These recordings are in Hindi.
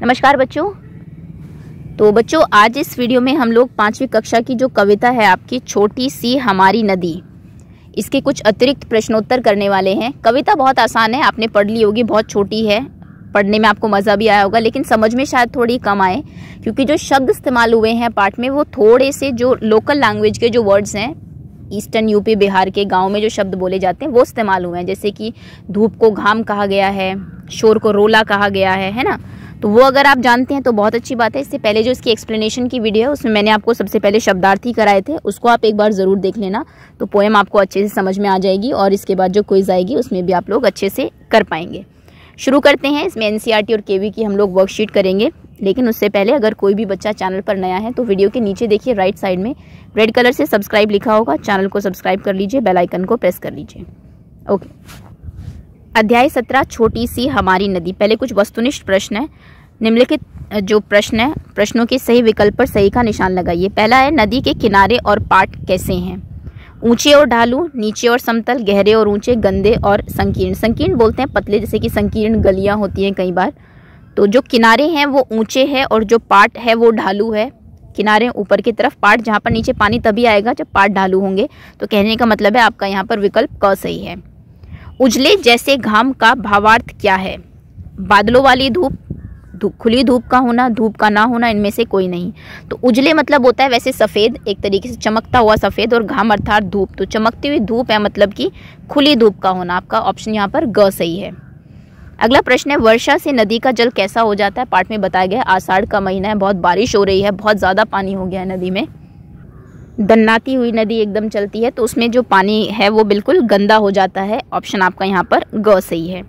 नमस्कार बच्चों। तो बच्चों आज इस वीडियो में हम लोग 5वीं कक्षा की जो कविता है आपकी छोटी सी हमारी नदी, इसके कुछ अतिरिक्त प्रश्नोत्तर करने वाले हैं। कविता बहुत आसान है, आपने पढ़ ली होगी, बहुत छोटी है, पढ़ने में आपको मज़ा भी आया होगा, लेकिन समझ में शायद थोड़ी कम आए क्योंकि जो शब्द इस्तेमाल हुए हैं पाठ में वो थोड़े से जो लोकल लैंग्वेज के जो वर्ड्स हैं, ईस्टर्न यूपी बिहार के गांव में जो शब्द बोले जाते हैं वो इस्तेमाल हुए हैं। जैसे कि धूप को घाम कहा गया है, शोर को रोला कहा गया है ना। तो वो अगर आप जानते हैं तो बहुत अच्छी बात है। इससे पहले जो इसकी एक्सप्लेनेशन की वीडियो है उसमें मैंने आपको सबसे पहले शब्दार्थी कराए थे, उसको आप एक बार ज़रूर देख लेना, तो पोएम आपको अच्छे से समझ में आ जाएगी और इसके बाद जो क्विज आएगी उसमें भी आप लोग अच्छे से कर पाएंगे। शुरू करते हैं। इसमें एनसीईआरटी और केवी की हम लोग वर्कशीट करेंगे, लेकिन उससे पहले अगर कोई भी बच्चा चैनल पर नया है तो वीडियो के नीचे देखिए राइट साइड में रेड कलर से सब्सक्राइब लिखा होगा, चैनल को सब्सक्राइब कर लीजिए, बेल आइकन को प्रेस कर लीजिए। ओके, अध्याय 17 छोटी सी हमारी नदी। पहले कुछ वस्तुनिष्ठ प्रश्न है। निम्नलिखित जो प्रश्न है, प्रश्नों के सही विकल्प पर सही का निशान लगाइए। पहला है, नदी के किनारे और पाट कैसे हैं? ऊंचे और ढालू, नीचे और समतल, गहरे और ऊंचे, गंदे और संकीर्ण। संकीर्ण बोलते हैं पतले, जैसे कि संकीर्ण गलियां होती हैं कई बार। तो जो किनारे हैं वो ऊंचे हैं और जो पाट है वो ढालू है। किनारे ऊपर की तरफ, पाट जहाँ पर नीचे पानी तभी आएगा जब पाट ढालू होंगे। तो कहने का मतलब है आपका यहाँ पर विकल्प क सही है। उजले जैसे घाम का भावार्थ क्या है? बादलों वाली धूप, खुली धूप का होना, धूप का ना होना, इनमें से कोई नहीं। तो उजले मतलब होता है वैसे सफ़ेद, एक तरीके से चमकता हुआ सफ़ेद, और घाम अर्थात धूप, तो चमकती हुई धूप है मतलब कि खुली धूप का होना। आपका ऑप्शन यहाँ पर ग सही है। अगला प्रश्न है, वर्षा से नदी का जल कैसा हो जाता है? पाठ में बताया गया आषाढ़ का महीना है, बहुत बारिश हो रही है, बहुत ज़्यादा पानी हो गया है नदी में, दन्नाती हुई नदी एकदम चलती है, तो उसमें जो पानी है वो बिल्कुल गंदा हो जाता है। ऑप्शन आपका यहाँ पर ग सही है।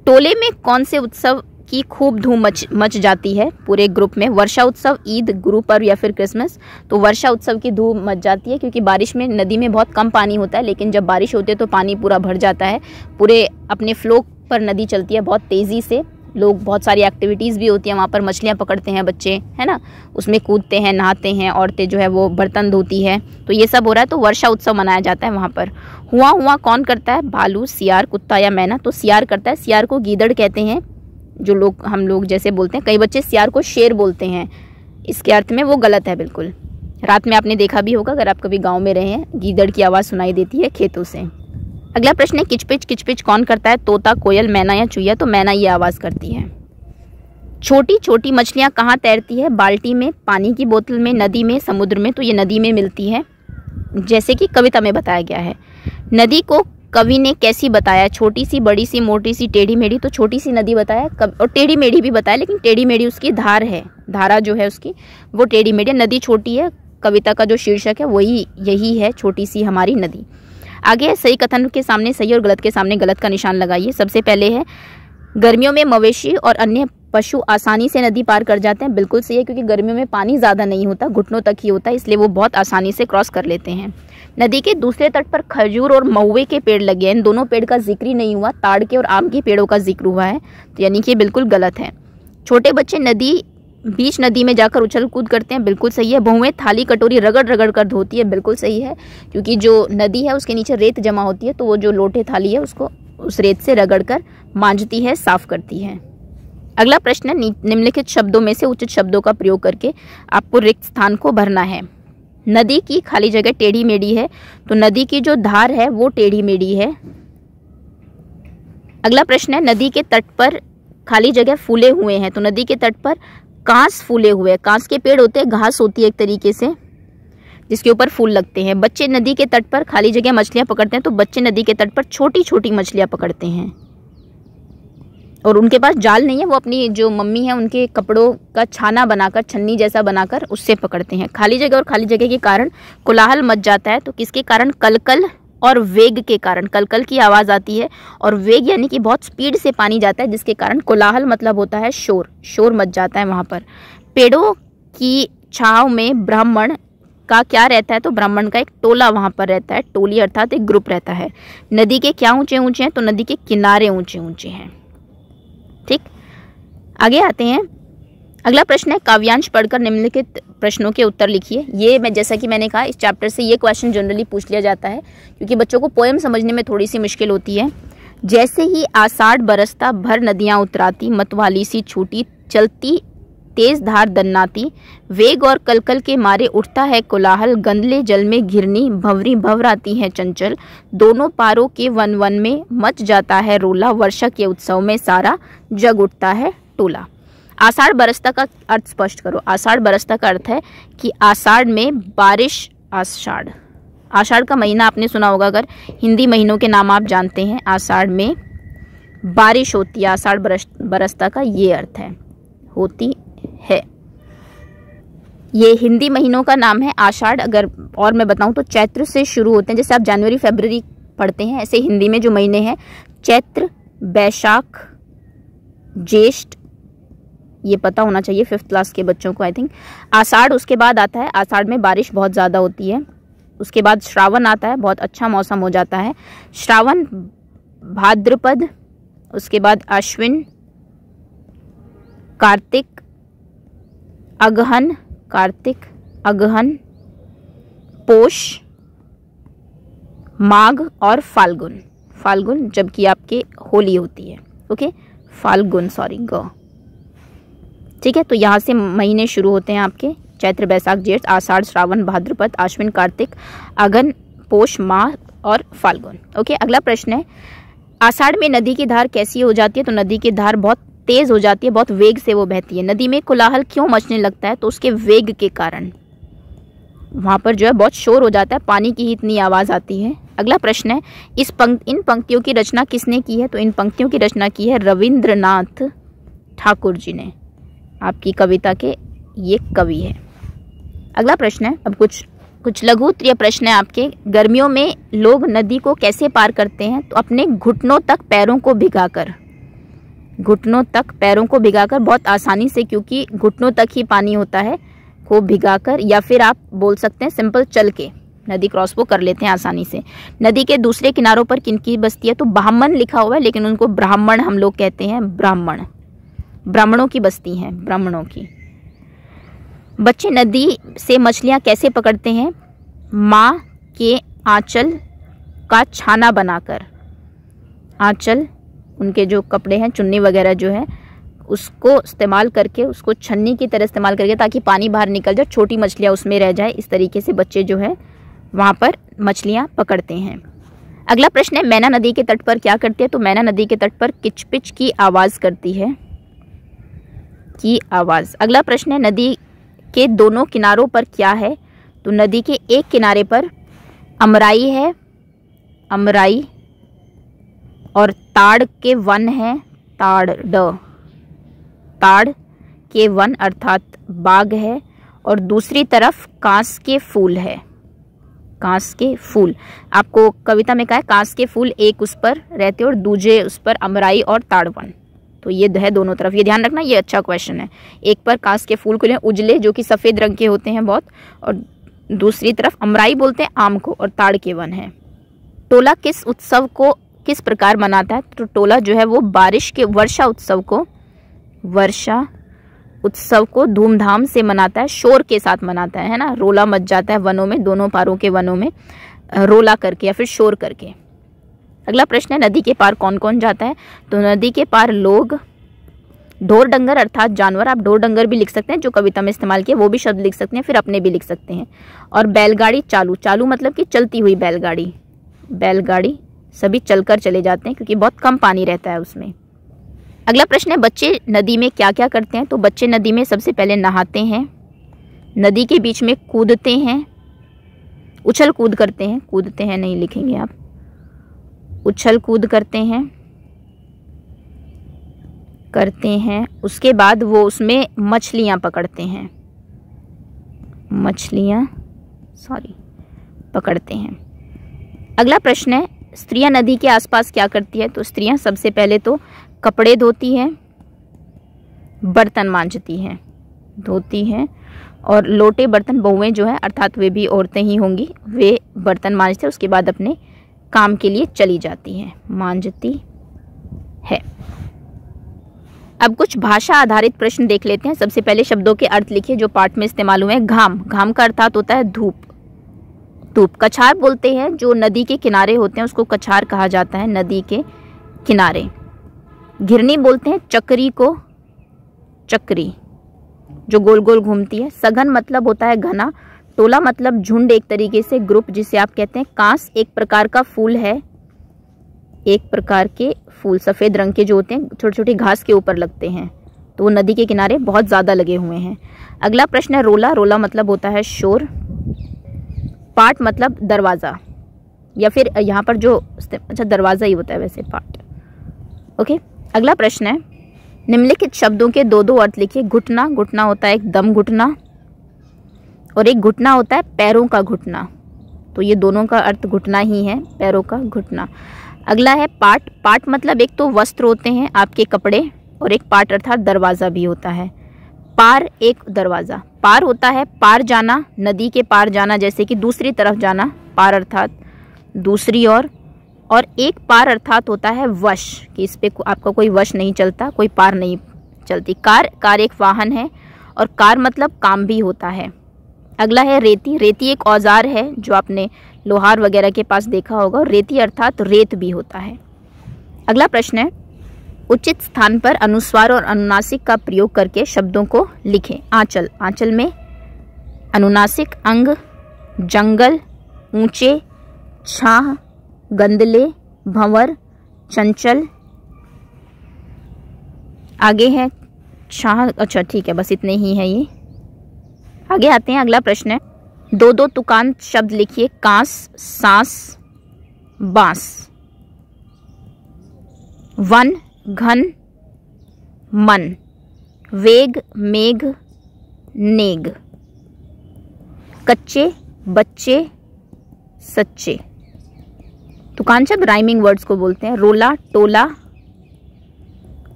टोले में कौन से उत्सव की खूब धूम मच जाती है पूरे ग्रुप में? वर्षा उत्सव, ईद, गुरु पर्व या फिर क्रिसमस? तो वर्षा उत्सव की धूम मच जाती है क्योंकि बारिश में नदी में बहुत कम पानी होता है, लेकिन जब बारिश होती है तो पानी पूरा भर जाता है, पूरे अपने फ्लो पर नदी चलती है बहुत तेज़ी से। लोग, बहुत सारी एक्टिविटीज़ भी होती हैं वहाँ पर, मछलियाँ पकड़ते हैं बच्चे, है ना, उसमें कूदते हैं, नहाते हैं, औरतें जो है वो बर्तन धोती है, तो ये सब हो रहा है। तो वर्षा उत्सव मनाया जाता है वहाँ पर। हुआ हुआ कौन करता है? भालू, सियार, कुत्ता या मैना? तो सियार करता है। सियार को गीदड़ कहते हैं, जो लोग, हम लोग जैसे बोलते हैं, कई बच्चे सियार को शेर बोलते हैं, इसके अर्थ में वो गलत है बिल्कुल। रात में आपने देखा भी होगा अगर आप कभी गाँव में रहे हैं, गीदड़ की आवाज़ सुनाई देती है खेतों से। अगला प्रश्न है, किचपिच किचपिच कौन करता है? तोता, कोयल, मैना या चूहिया? तो मैना ये आवाज़ करती है। छोटी छोटी मछलियाँ कहाँ तैरती है? बाल्टी में, पानी की बोतल में, नदी में, समुद्र में? तो ये नदी में मिलती है, जैसे कि कविता में बताया गया है। नदी को कवि ने कैसी बताया? छोटी सी, बड़ी सी, मोटी सी, टेढ़ी मेढ़ी? तो छोटी सी नदी बताया, और टेढ़ी मेढ़ी भी बताया, लेकिन टेढ़ी मेढ़ी उसकी धार है, धारा जो है उसकी वो टेढ़ी मेढ़ी। नदी छोटी है, कविता का जो शीर्षक है वही यही है, छोटी सी हमारी नदी। आगे है, सही कथन के सामने सही और गलत के सामने गलत का निशान लगाइए। सबसे पहले है, गर्मियों में मवेशी और अन्य पशु आसानी से नदी पार कर जाते हैं। बिल्कुल सही है, क्योंकि गर्मियों में पानी ज़्यादा नहीं होता, घुटनों तक ही होता है, इसलिए वो बहुत आसानी से क्रॉस कर लेते हैं। नदी के दूसरे तट पर खजूर और महुए के पेड़ लगे हैं, इन दोनों पेड़ का जिक्र ही नहीं हुआ, ताड़ के और आम के पेड़ों का जिक्र हुआ है, तो यानी कि बिल्कुल गलत है। छोटे बच्चे बीच नदी में जाकर उछल कूद करते हैं, बिल्कुल सही है। बहुएं थाली कटोरी रगड़ रगड़ कर धोती है, बिल्कुल सही है, क्योंकि जो नदी है उसके नीचे रेत जमा होती है, तो वो जो लोटे थाली है उसको उस रेत से रगड़ कर मांजती है, साफ करती है। अगला प्रश्न है, निम्नलिखित शब्दों में से उचित शब्दों का प्रयोग करके आपको रिक्त स्थान को भरना है। नदी की खाली जगह टेढ़ी मेढ़ी है, तो नदी की जो धार है वो टेढ़ी मेढ़ी है। अगला प्रश्न है, नदी के तट पर खाली जगह फूले हुए हैं, तो नदी के तट पर कांस फूले हुए हैं। कांस के पेड़ होते हैं, घास होती है एक तरीके से जिसके ऊपर फूल लगते हैं। बच्चे नदी के तट पर खाली जगह मछलियां पकड़ते हैं, तो बच्चे नदी के तट पर छोटी छोटी मछलियां पकड़ते हैं, और उनके पास जाल नहीं है, वो अपनी जो मम्मी है उनके कपड़ों का छाना बनाकर, छन्नी जैसा बनाकर उससे पकड़ते हैं। खाली जगह और खाली जगह के कारण कोलाहल मच जाता है, तो किसके कारण? कलकल और वेग के कारण। कलकल की आवाज़ आती है और वेग यानी कि बहुत स्पीड से पानी जाता है, जिसके कारण कोलाहल मतलब होता है शोर, शोर मच जाता है वहाँ पर। पेड़ों की छाँव में ब्राह्मण का क्या रहता है? तो ब्राह्मण का एक टोला वहाँ पर रहता है, टोली अर्थात एक ग्रुप रहता है। नदी के क्या ऊंचे ऊंचे हैं? तो नदी के किनारे ऊंचे ऊंचे हैं। ठीक, आगे आते हैं। अगला प्रश्न है, काव्यांश पढ़कर निम्नलिखित प्रश्नों के उत्तर लिखिए। ये मैं, जैसा कि मैंने कहा, इस चैप्टर से ये क्वेश्चन जनरली पूछ लिया जाता है क्योंकि बच्चों को पोएम समझने में थोड़ी सी मुश्किल होती है। जैसे ही आषाढ़ बरसता भर नदियां उतराती, मतवाली सी छूटी चलती तेज धार दन्नाती, वेग और कलकल के मारे उठता है कोलाहल, गंदले जल में घिरनी भंवरी भंवराती है चंचल, दोनों पारों के वन वन में मच जाता है रोला, वर्षा के उत्सव में सारा जग उठता है टोला। आषाढ़ बरसता का अर्थ स्पष्ट करो। आषाढ़ बरसता का अर्थ है कि आषाढ़ में बारिश, आषाढ़ का महीना आपने सुना होगा, अगर हिंदी महीनों के नाम आप जानते हैं, आषाढ़ में बारिश होती है। आषाढ़ बरसता का ये अर्थ है, होती है। ये हिंदी महीनों का नाम है आषाढ़। अगर और मैं बताऊं तो चैत्र से शुरू होते हैं, जैसे आप जनवरी फरवरी पढ़ते हैं, ऐसे हिंदी में जो महीने हैं चैत्र, बैशाख, ज्येष्ठ, ये पता होना चाहिए 5th क्लास के बच्चों को आई थिंक। आषाढ़ उसके बाद आता है, आषाढ़ में बारिश बहुत ज़्यादा होती है। उसके बाद श्रावण आता है, बहुत अच्छा मौसम हो जाता है। श्रावण, भाद्रपद, उसके बाद अश्विन, कार्तिक, अगहन, कार्तिक, अगहन, पोष, माघ और फाल्गुन। फाल्गुन जबकि आपके होली होती है, ओके, फाल्गुन, सॉरी, ग, ठीक है। तो यहाँ से महीने शुरू होते हैं आपके, चैत्र, बैसाख, ज्येष्ठ, आषाढ़, श्रावण, भाद्रपद, आश्विन, कार्तिक, अगहन, पोष, माघ और फाल्गुन। ओके, अगला प्रश्न है, आषाढ़ में नदी की धार कैसी हो जाती है? तो नदी की धार बहुत तेज हो जाती है, बहुत वेग से वो बहती है। नदी में कोलाहल क्यों मचने लगता है? तो उसके वेग के कारण वहाँ पर जो है बहुत शोर हो जाता है, पानी की ही इतनी आवाज़ आती है। अगला प्रश्न है, इन पंक्तियों की रचना किसने की है? तो इन पंक्तियों की रचना की है रविंद्रनाथ ठाकुर जी ने। आपकी कविता के ये कवि है। अगला प्रश्न है, अब कुछ लघु उत्तरीय प्रश्न है आपके। गर्मियों में लोग नदी को कैसे पार करते हैं? तो अपने घुटनों तक पैरों को भिगाकर, घुटनों तक पैरों को भिगाकर, बहुत आसानी से, क्योंकि घुटनों तक ही पानी होता है, को भिगाकर, या फिर आप बोल सकते हैं सिंपल चल के नदी क्रॉस वो कर लेते हैं आसानी से। नदी के दूसरे किनारों पर किनकी बस्ती है? तो ब्राह्मण लिखा हुआ है, लेकिन उनको ब्राह्मण हम लोग कहते हैं, ब्राह्मण, ब्राह्मणों की बस्ती है, ब्राह्मणों की। बच्चे नदी से मछलियाँ कैसे पकड़ते हैं? माँ के आंचल का छाना बनाकर, आंचल उनके जो कपड़े हैं, चुन्नी वगैरह जो है, उसको इस्तेमाल करके, उसको छन्नी की तरह इस्तेमाल करके, ताकि पानी बाहर निकल जाए, छोटी मछलियाँ उसमें रह जाए। इस तरीके से बच्चे जो है वहाँ पर मछलियाँ पकड़ते हैं। अगला प्रश्न है, मैना नदी के तट पर क्या करती है? तो मैना नदी के तट पर किचपिच की आवाज़ करती है, की आवाज़। अगला प्रश्न है, नदी के दोनों किनारों पर क्या है? तो नदी के एक किनारे पर अमराई है, अमराई, और ताड़ के वन है, ताड़ के वन अर्थात बाग है, और दूसरी तरफ कांस के फूल है, कांस के फूल। आपको कविता में कहा है कांस के फूल एक उस पर रहते और दूजे उस पर अमराई और ताड़ वन, तो ये है दोनों तरफ, ये ध्यान रखना, ये अच्छा क्वेश्चन है। एक पर कांस के फूल खुले उजले, जो कि सफ़ेद रंग के होते हैं बहुत, और दूसरी तरफ अमराई बोलते हैं आम को, और ताड़ के वन है। टोला किस उत्सव को किस प्रकार मनाता है? तो टोला जो है वो वर्षा उत्सव को धूमधाम से मनाता है, शोर के साथ मनाता है ना, रोला मच जाता है वनों में, दोनों पारों के वनों में रोला करके या फिर शोर करके। अगला प्रश्न है, नदी के पार कौन कौन जाता है? तो नदी के पार लोग, ढोर डंगर अर्थात जानवर, आप ढोर डंगर भी लिख सकते हैं, जो कविता में इस्तेमाल किया वो भी शब्द लिख सकते हैं, फिर अपने भी लिख सकते हैं। और बैलगाड़ी चालू, चालू मतलब कि चलती हुई बैलगाड़ी, बैलगाड़ी सभी चलकर चले जाते हैं, क्योंकि बहुत कम पानी रहता है उसमें। अगला प्रश्न है, बच्चे नदी में क्या क्या करते हैं? तो बच्चे नदी में सबसे पहले नहाते हैं, नदी के बीच में कूदते हैं, उछल कूद करते हैं, कूदते हैं नहीं लिखेंगे आप, उछल कूद करते हैं, उसके बाद वो उसमें मछलियाँ पकड़ते हैं, पकड़ते हैं। अगला प्रश्न है, स्त्रियां नदी के आसपास क्या करती है? तो स्त्रियां सबसे पहले तो कपड़े धोती हैं, बर्तन मांजती हैं, धोती हैं, और लोटे बर्तन बहुएं जो है अर्थात वे भी औरतें ही होंगी, वे बर्तन मांजते हैं, उसके बाद अपने काम के लिए चली जाती हैं, मांजती है। अब कुछ भाषा आधारित प्रश्न देख लेते हैं। सबसे पहले शब्दों के अर्थ लिखिए जो पाठ में इस्तेमाल हुए हैं। घाम, घाम का अर्थात होता है धूप, धूप। कछार बोलते हैं जो नदी के किनारे होते हैं, उसको कछार कहा जाता है, नदी के किनारे। घिरनी बोलते हैं चक्री को, चक्री जो गोल गोल घूमती है। सघन मतलब होता है घना। टोला मतलब झुंड, एक तरीके से ग्रुप जिसे आप कहते हैं। कांस एक प्रकार का फूल है, एक प्रकार के फूल सफेद रंग के जो होते हैं, छोटे छोटे घास के ऊपर लगते हैं, तो वो नदी के किनारे बहुत ज़्यादा लगे हुए हैं। अगला प्रश्न है रोला। रोला मतलब होता है शोर। पाट मतलब दरवाज़ा, या फिर यहाँ पर जो अच्छा दरवाज़ा ही होता है वैसे पाट। ओके, अगला प्रश्न है निम्नलिखित शब्दों के दो दो अर्थ लिखिए। घुटना, घुटना होता है एक दम घुटना, और एक घुटना होता है पैरों का घुटना। तो ये दोनों का अर्थ घुटना ही है, पैरों का घुटना। अगला है पाट। पाट मतलब एक तो वस्त्र होते हैं आपके कपड़े, और एक पाट अर्थात दरवाज़ा भी होता है। पार एक दरवाज़ा। पार होता है पार जाना, नदी के पार जाना, जैसे कि दूसरी तरफ जाना, पार अर्थात दूसरी ओर। और एक पार अर्थात होता है वश, कि इस पे आपका कोई वश नहीं चलता, कोई पार नहीं चलती। कार, कार एक वाहन है, और कार मतलब काम भी होता है। अगला है रेती। रेती एक औजार है जो आपने लोहार वगैरह के पास देखा होगा, और रेती अर्थात रेत भी होता है। अगला प्रश्न है उचित स्थान पर अनुस्वार और अनुनासिक का प्रयोग करके शब्दों को लिखें। आंचल, आंचल में अनुनासिक अंग, जंगल, ऊंचे, छाह, गंदले, भंवर, चंचल। आगे है छाह। अच्छा ठीक है, बस इतने ही है ये। आगे आते हैं, अगला प्रश्न है दो दो तुकांत शब्द लिखिए। कांस, सांस, बांस। वन, घन, मन। वेग, मेघ, नेग। कच्चे, बच्चे, सच्चे। तुकांत शब्द राइमिंग वर्ड्स को बोलते हैं। रोला, टोला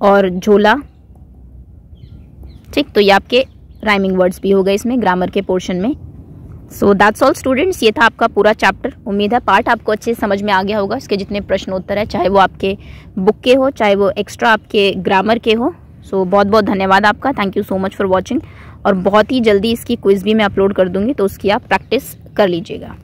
और झोला। ठीक, तो ये आपके राइमिंग वर्ड्स भी हो गए इसमें ग्रामर के पोर्शन में। सो दैट्स ऑल स्टूडेंट्स, ये था आपका पूरा चैप्टर। उम्मीद है पार्ट आपको अच्छे से समझ में आ गया होगा। इसके जितने प्रश्न उत्तर है, चाहे वो आपके बुक के हो, चाहे वो एक्स्ट्रा आपके ग्रामर के हो। सो बहुत बहुत धन्यवाद आपका। Thank you so much for watching. और बहुत ही जल्दी इसकी क्विज भी मैं अपलोड कर दूंगी, तो उसकी आप प्रैक्टिस कर लीजिएगा।